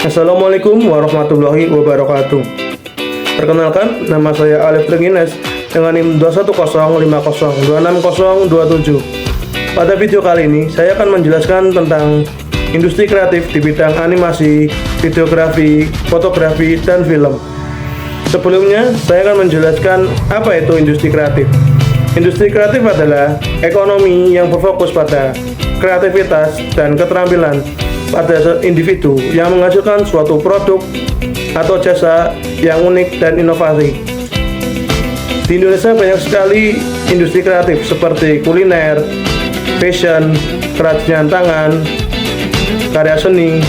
Assalamualaikum warahmatullahi wabarakatuh. Perkenalkan, nama saya Alif Trengines dengan NIM 21050260027. Pada video kali ini, saya akan menjelaskan tentang industri kreatif di bidang animasi, videografi, fotografi, dan film. Sebelumnya, saya akan menjelaskan apa itu industri kreatif. Industri kreatif adalah ekonomi yang berfokus pada kreativitas dan keterampilan pada individu yang menghasilkan suatu produk atau jasa yang unik dan inovasi. Di Indonesia banyak sekali industri kreatif seperti kuliner, fashion, kerajinan tangan, karya seni,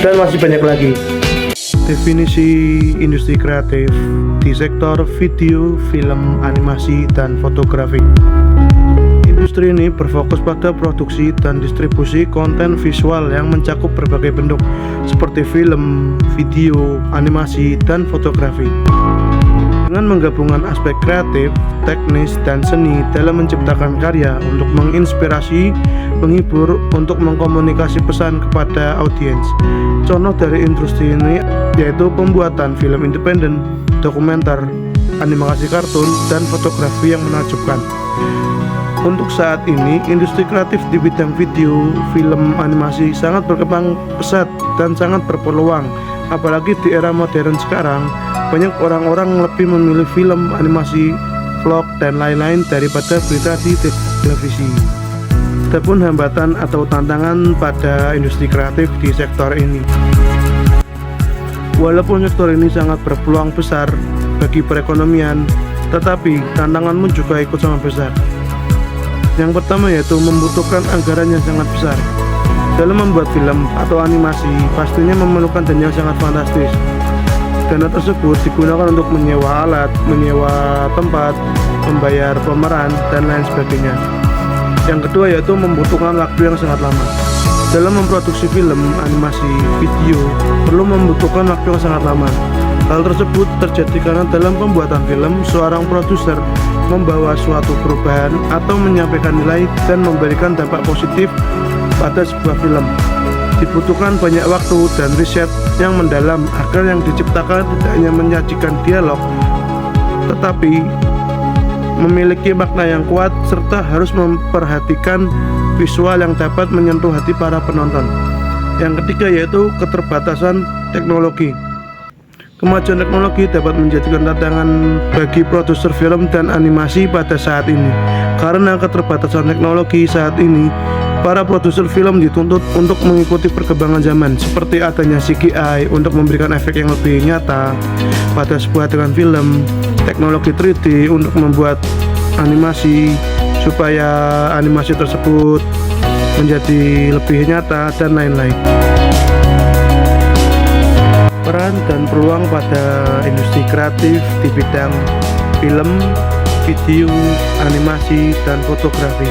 dan masih banyak lagi. Definisi industri kreatif di sektor video, film, animasi, dan fotografi. Industri ini berfokus pada produksi dan distribusi konten visual yang mencakup berbagai bentuk seperti film, video, animasi, dan fotografi. Dengan menggabungkan aspek kreatif, teknis, dan seni dalam menciptakan karya untuk menginspirasi, menghibur, untuk mengkomunikasi pesan kepada audiens. Contoh dari industri ini yaitu pembuatan film independen, dokumenter, animasi kartun, dan fotografi yang menakjubkan. Untuk saat ini, industri kreatif di bidang video, film, animasi sangat berkembang pesat dan sangat berpeluang. Apalagi di era modern sekarang, banyak orang-orang lebih memilih film, animasi, vlog, dan lain-lain daripada berita di televisi. Adapun hambatan atau tantangan pada industri kreatif di sektor ini. Walaupun sektor ini sangat berpeluang besar bagi perekonomian, tetapi tantanganmu juga ikut sangat besar. Yang pertama yaitu membutuhkan anggaran yang sangat besar. Dalam membuat film atau animasi pastinya memerlukan dana yang sangat fantastis. Dana tersebut digunakan untuk menyewa alat, menyewa tempat, membayar pemeran, dan lain sebagainya. Yang kedua yaitu membutuhkan waktu yang sangat lama. Dalam memproduksi film, animasi, video perlu membutuhkan waktu yang sangat lama. Hal tersebut terjadi karena dalam pembuatan film, seorang produser membawa suatu perubahan atau menyampaikan nilai dan memberikan dampak positif pada sebuah film. Dibutuhkan banyak waktu dan riset yang mendalam agar yang diciptakan tidak hanya menyajikan dialog, tetapi memiliki makna yang kuat serta harus memperhatikan visual yang dapat menyentuh hati para penonton. Yang ketiga yaitu keterbatasan teknologi. Kemajuan teknologi dapat menjadikan tantangan bagi produser film dan animasi pada saat ini. Karena keterbatasan teknologi saat ini, para produser film dituntut untuk mengikuti perkembangan zaman, seperti adanya CGI untuk memberikan efek yang lebih nyata pada sebuah dengan film, teknologi 3D untuk membuat animasi supaya animasi tersebut menjadi lebih nyata, dan lain-lain. Peran dan peluang pada industri kreatif di bidang film, video, animasi, dan fotografi.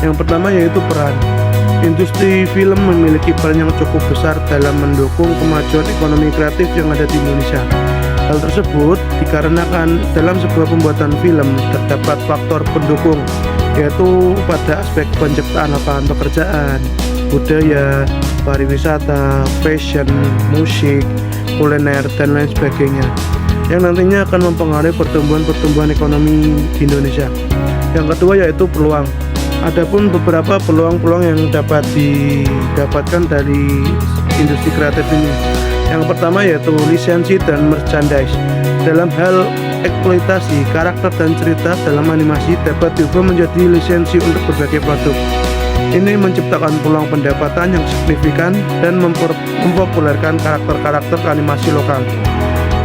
Yang pertama yaitu peran. Industri film memiliki peran yang cukup besar dalam mendukung kemajuan ekonomi kreatif yang ada di Indonesia. Hal tersebut dikarenakan dalam sebuah pembuatan film terdapat faktor pendukung, yaitu pada aspek penciptaan lapangan pekerjaan, budaya, pariwisata, fashion, musik, kuliner, dan lain sebagainya, yang nantinya akan mempengaruhi pertumbuhan ekonomi di Indonesia. Yang kedua yaitu peluang. Adapun beberapa peluang-peluang yang dapat didapatkan dari industri kreatif ini. Yang pertama yaitu lisensi dan merchandise. Dalam hal eksploitasi karakter dan cerita dalam animasi dapat diubah menjadi lisensi untuk berbagai produk. Ini menciptakan peluang pendapatan yang signifikan dan mempopulerkan karakter-karakter animasi lokal.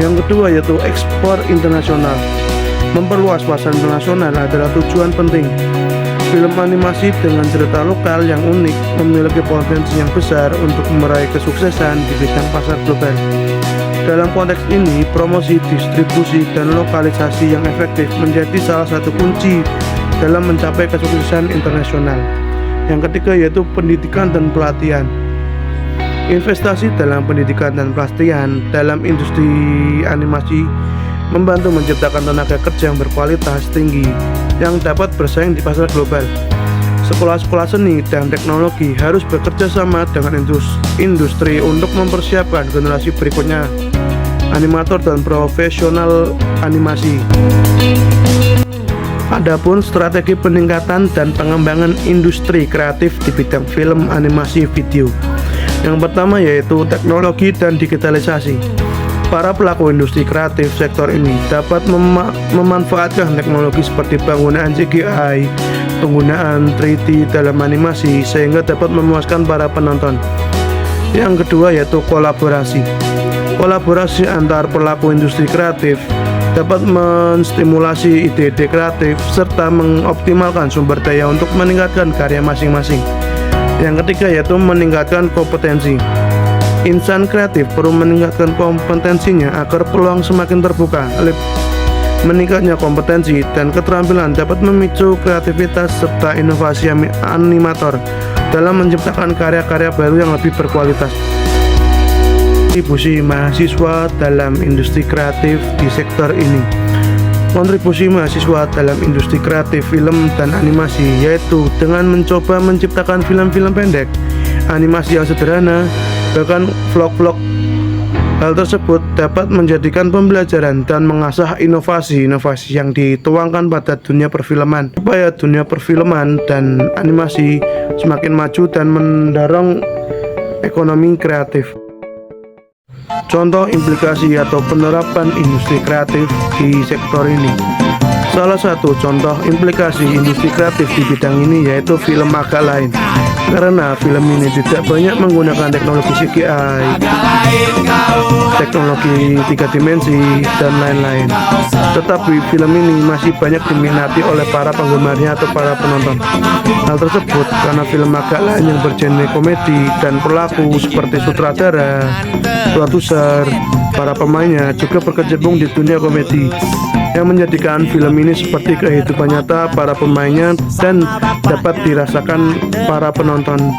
Yang kedua yaitu ekspor internasional. Memperluas pasar internasional adalah tujuan penting. Film animasi dengan cerita lokal yang unik memiliki potensi yang besar untuk meraih kesuksesan di bidang pasar global. Dalam konteks ini, promosi, distribusi, dan lokalisasi yang efektif menjadi salah satu kunci dalam mencapai kesuksesan internasional. Yang ketiga yaitu pendidikan dan pelatihan. Investasi dalam pendidikan dan pelatihan dalam industri animasi membantu menciptakan tenaga kerja yang berkualitas tinggi yang dapat bersaing di pasar global. Sekolah-sekolah seni dan teknologi harus bekerja sama dengan industri untuk mempersiapkan generasi berikutnya animator dan profesional animasi. Adapun strategi peningkatan dan pengembangan industri kreatif di bidang film animasi video. Yang pertama yaitu teknologi dan digitalisasi. Para pelaku industri kreatif sektor ini dapat memanfaatkan teknologi seperti penggunaan CGI, penggunaan 3D dalam animasi sehingga dapat memuaskan para penonton. Yang kedua yaitu kolaborasi. Kolaborasi antar pelaku industri kreatif dapat menstimulasi ide-ide kreatif serta mengoptimalkan sumber daya untuk meningkatkan karya masing-masing. Yang ketiga yaitu meningkatkan kompetensi. Insan kreatif perlu meningkatkan kompetensinya agar peluang semakin terbuka. Meningkatnya kompetensi dan keterampilan dapat memicu kreativitas serta inovasi animator dalam menciptakan karya-karya baru yang lebih berkualitas. Kontribusi mahasiswa dalam industri kreatif di sektor ini. Kontribusi mahasiswa dalam industri kreatif film dan animasi yaitu dengan mencoba menciptakan film-film pendek, animasi yang sederhana, bahkan vlog-vlog. Hal tersebut dapat menjadikan pembelajaran dan mengasah inovasi-inovasi yang dituangkan pada dunia perfilman supaya dunia perfilman dan animasi semakin maju dan mendorong ekonomi kreatif. Contoh implikasi atau penerapan industri kreatif di sektor ini. Salah satu contoh implikasi industri kreatif di bidang ini yaitu film agak lain. Karena film ini tidak banyak menggunakan teknologi CGI, teknologi 3 dimensi, dan lain-lain. Tetapi film ini masih banyak diminati oleh para penggemarnya atau para penonton. Hal tersebut karena film agak lain yang bergenre komedi dan pelaku seperti sutradara, produser, para pemainnya juga berkecimpung di dunia komedi yang menjadikan film ini seperti kehidupan nyata para pemainnya dan dapat dirasakan para penonton.